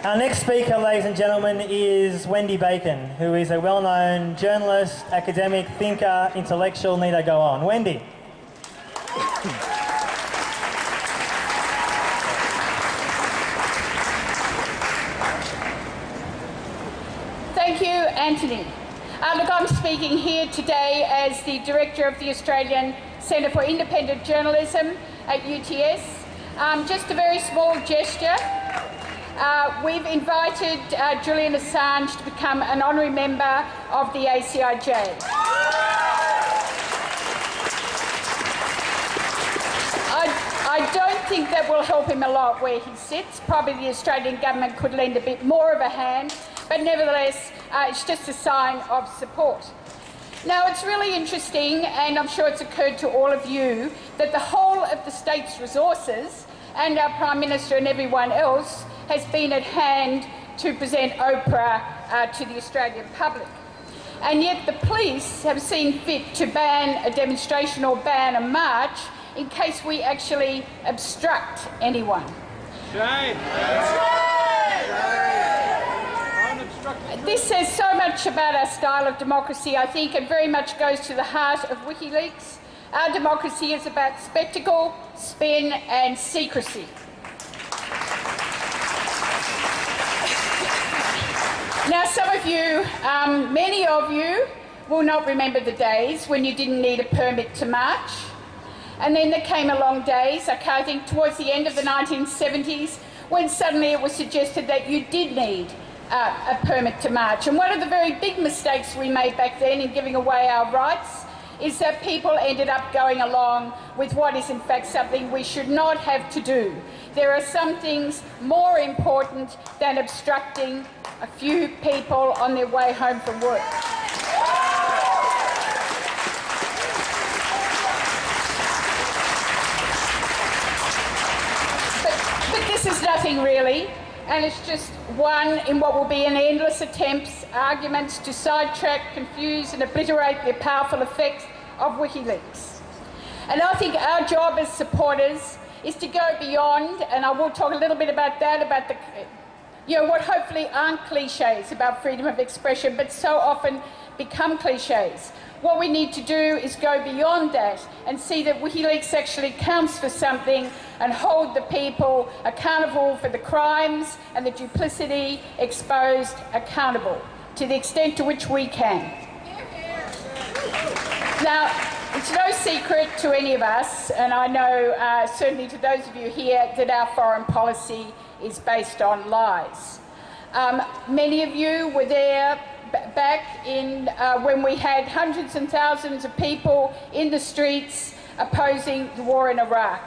Our next speaker, ladies and gentlemen, is Wendy Bacon, who is a well-known journalist, academic, thinker, intellectual. Need I go on? Wendy. Thank you, Anthony. Look, I'm speaking here today as the Director of the Australian Centre for Independent Journalism at UTS. Just a very small gesture. We've invited Julian Assange to become an honorary member of the ACIJ. I don't think that will help him a lot where he sits. Probably the Australian government could lend a bit more of a hand, but nevertheless, it's just a sign of support. Now, it's really interesting, and I'm sure it's occurred to all of you, that the whole of the state's resources and our Prime Minister and everyone else has been at hand to present Oprah to the Australian public. And yet the police have seen fit to ban a demonstration or ban a march in case we actually obstruct anyone. Shame! This says so much about our style of democracy, I think, and very much goes to the heart of Wikileaks. Our democracy is about spectacle, spin and secrecy. Now, some of you, many of you, will not remember the days when you didn't need a permit to march. And then there came along days, I think towards the end of the 1970s, when suddenly it was suggested that you did need a permit to march. And one of the very big mistakes we made back then in giving away our rights is that people ended up going along with what is in fact something we should not have to do. There are some things more important than obstructing a few people on their way home from work. But this is nothing really, and it's just one in what will be an endless attempts, arguments to sidetrack, confuse and obliterate the powerful effects of Wikileaks. And I think our job as supporters is to go beyond, and I will talk a little bit about that, about the, what hopefully aren't cliches about freedom of expression, but so often become cliches. What we need to do is go beyond that and see that Wikileaks actually counts for something and hold the people accountable for the crimes and the duplicity exposed accountable to the extent to which we can. Now, it's no secret to any of us, and I know certainly to those of you here, that our foreign policy is based on lies. Many of you were there back in when we had hundreds and thousands of people in the streets opposing the war in Iraq.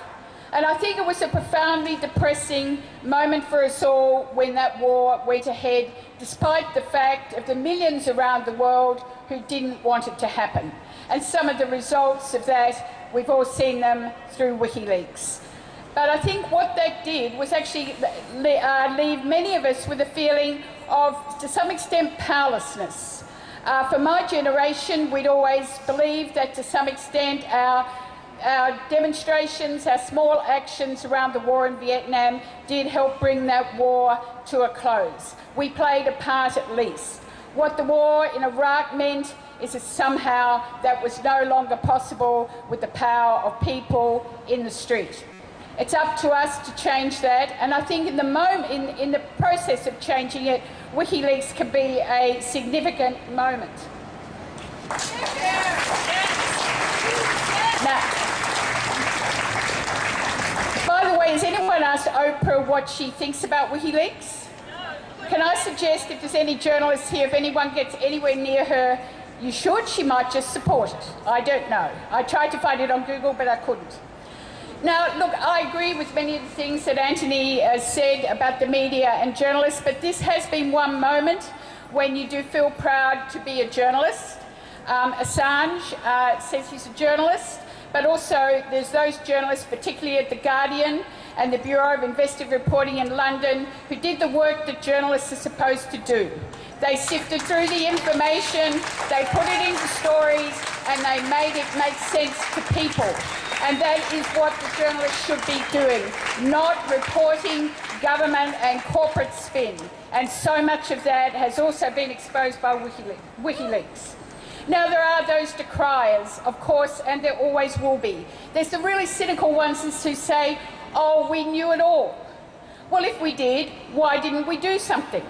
And I think it was a profoundly depressing moment for us all when that war went ahead, despite the fact of the millions around the world who didn't want it to happen. And some of the results of that, we've all seen them through Wikileaks. But I think what that did was actually leave many of us with a feeling of, to some extent, powerlessness. For my generation, we'd always believed that to some extent our demonstrations, our small actions around the war in Vietnam did help bring that war to a close. We played a part at least. What the war in Iraq meant is that somehow that was no longer possible with the power of people in the street. It's up to us to change that, and I think in the process of changing it, Wikileaks can be a significant moment. Now, by the way, has anyone asked Oprah what she thinks about Wikileaks? Can I suggest, if there's any journalists here, if anyone gets anywhere near her, you should, she might just support it. I don't know. I tried to find it on Google, but I couldn't. Now, look, I agree with many of the things that Anthony has said about the media and journalists, but this has been one moment when you do feel proud to be a journalist. Assange says he's a journalist, but also there's those journalists, particularly at The Guardian and the Bureau of Investigative Reporting in London, who did the work that journalists are supposed to do. They sifted through the information, they put it into stories, and they made it make sense to people. And that is what the journalists should be doing, not reporting government and corporate spin. And so much of that has also been exposed by Wikileaks. Now, there are those decriers, of course, and there always will be. There's the really cynical ones who say, oh, we knew it all. Well, if we did, why didn't we do something?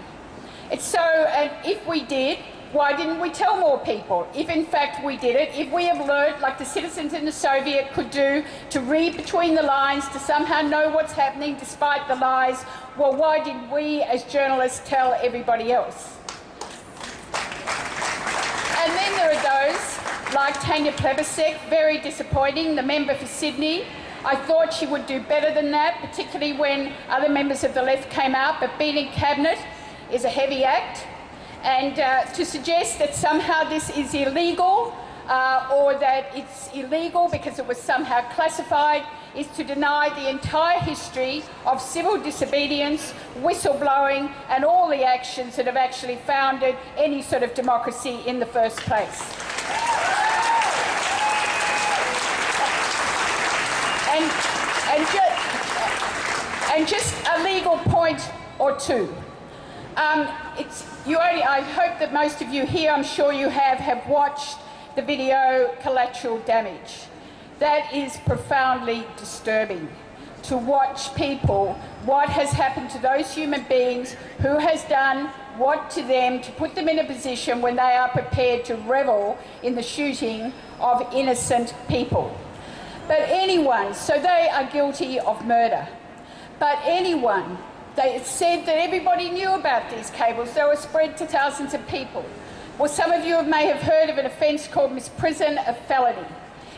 And if we did, why didn't we tell more people? If in fact we did it, if we have learned, like the citizens in the Soviet could do, to read between the lines, to somehow know what's happening despite the lies, well, why did we as journalists tell everybody else? And then there are those, like Tanya Plebiscite, very disappointing, the member for Sydney. I thought she would do better than that, particularly when other members of the left came out, but being in cabinet is a heavy act. And to suggest that somehow this is illegal or that it's illegal because it was somehow classified is to deny the entire history of civil disobedience, whistleblowing and all the actions that have actually founded any sort of democracy in the first place. And just a legal point or two. I hope that most of you here, I'm sure you have watched the video Collateral Damage. That is profoundly disturbing to watch people, what has happened to those human beings, who has done what to them to put them in a position when they are prepared to revel in the shooting of innocent people. But anyone, so they are guilty of murder, but anyone, they said that everybody knew about these cables. They were spread to thousands of people. Well, some of you may have heard of an offence called misprision of felony.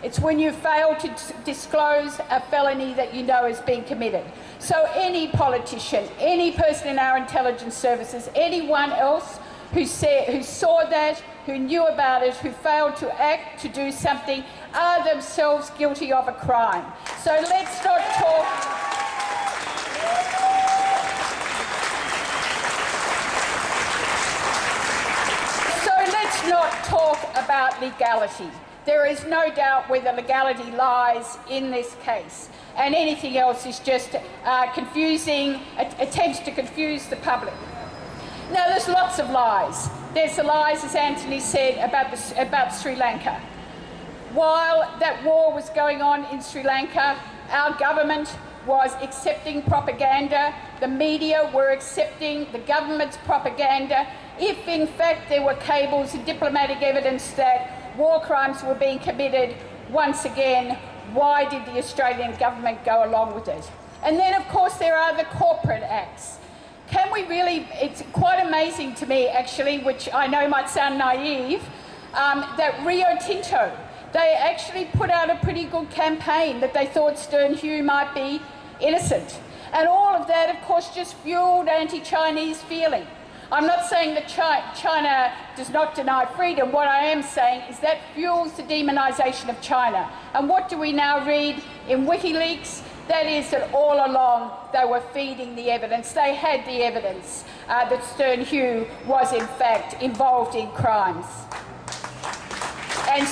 It's when you fail to disclose a felony that you know has been committed. So any politician, any person in our intelligence services, anyone else who saw that, who knew about it, who failed to act, to do something, are themselves guilty of a crime. So let's not talk... not talk about legality. There is no doubt where the legality lies in this case, and anything else is just confusing, attempts to confuse the public. Now, there's lots of lies. There's the lies, as Anthony said, about Sri Lanka. While that war was going on in Sri Lanka, our government was accepting propaganda, the media were accepting the government's propaganda. If in fact there were cables and diplomatic evidence that war crimes were being committed, once again, why did the Australian government go along with it? And then of course there are the corporate acts. Can we really, it's quite amazing to me actually, which I know might sound naive, that Rio Tinto, they actually put out a pretty good campaign that they thought Stern Hugh might be innocent. And all of that, of course, just fueled anti-Chinese feeling. I'm not saying that China does not deny freedom. What I am saying is that fuels the demonisation of China. And what do we now read in Wikileaks? That is that all along they were feeding the evidence. They had the evidence that Stern Hugh was in fact involved in crimes. And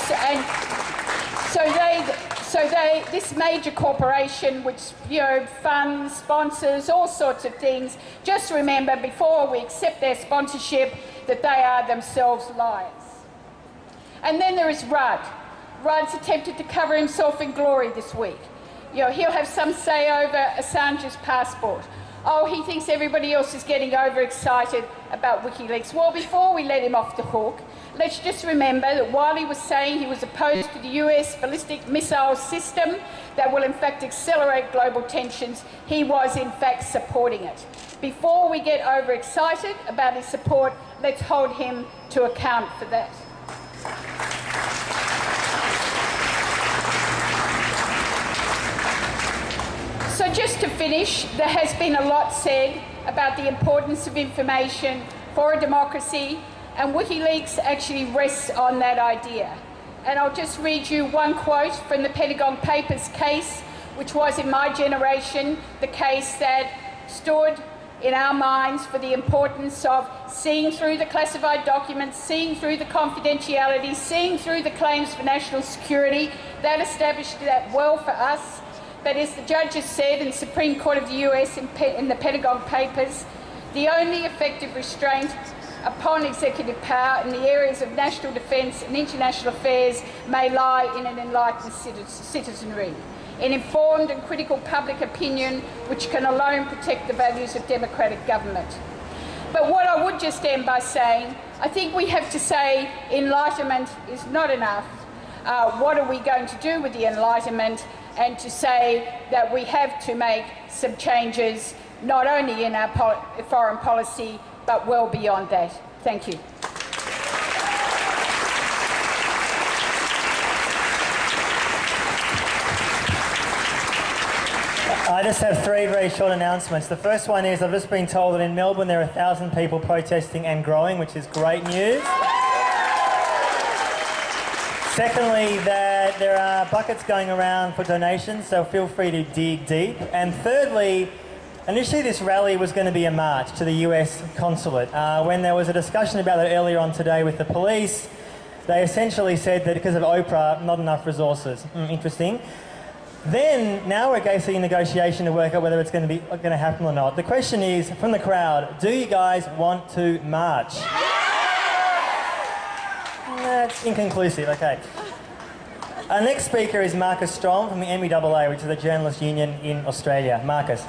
so this major corporation, which funds, sponsors, all sorts of things, just remember before we accept their sponsorship that they are themselves liars. And then there is Rudd. Rudd's attempted to cover himself in glory this week. He'll have some say over Assange's passport. Oh, he thinks everybody else is getting overexcited about Wikileaks. Well, before we let him off the hook, let's just remember that while he was saying he was opposed to the US ballistic missile system that will in fact accelerate global tensions, he was in fact supporting it. Before we get overexcited about his support, let's hold him to account for that. So just to finish, there has been a lot said about the importance of information for a democracy, and Wikileaks actually rests on that idea. And I'll just read you one quote from the Pentagon Papers case, which was in my generation the case that stood in our minds for the importance of seeing through the classified documents, seeing through the confidentiality, seeing through the claims for national security. That established that well for us. but as the judges said in the Supreme Court of the US in the Pentagon Papers, the only effective restraint upon executive power in the areas of national defence and international affairs may lie in an enlightened citizenry, an informed and critical public opinion which can alone protect the values of democratic government. But what I would just end by saying, I think we have to say enlightenment is not enough. What are we going to do with the enlightenment? And to say that we have to make some changes, not only in our foreign policy, but well beyond that. Thank you. I just have three very short announcements. The first one is I've just been told that in Melbourne there are 1,000 people protesting and growing, which is great news. Secondly, that there are buckets going around for donations, so feel free to dig deep. And thirdly, initially this rally was going to be a march to the US consulate. When there was a discussion about that earlier on today with the police, they essentially said that because of Oprah, not enough resources. Interesting. Then, now we're basically in negotiation to work out whether it's going to happen or not. The question is, from the crowd, do you guys want to march? That's inconclusive, okay. Our next speaker is Marcus Strom from the MEAA, which is the journalist union in Australia. Marcus.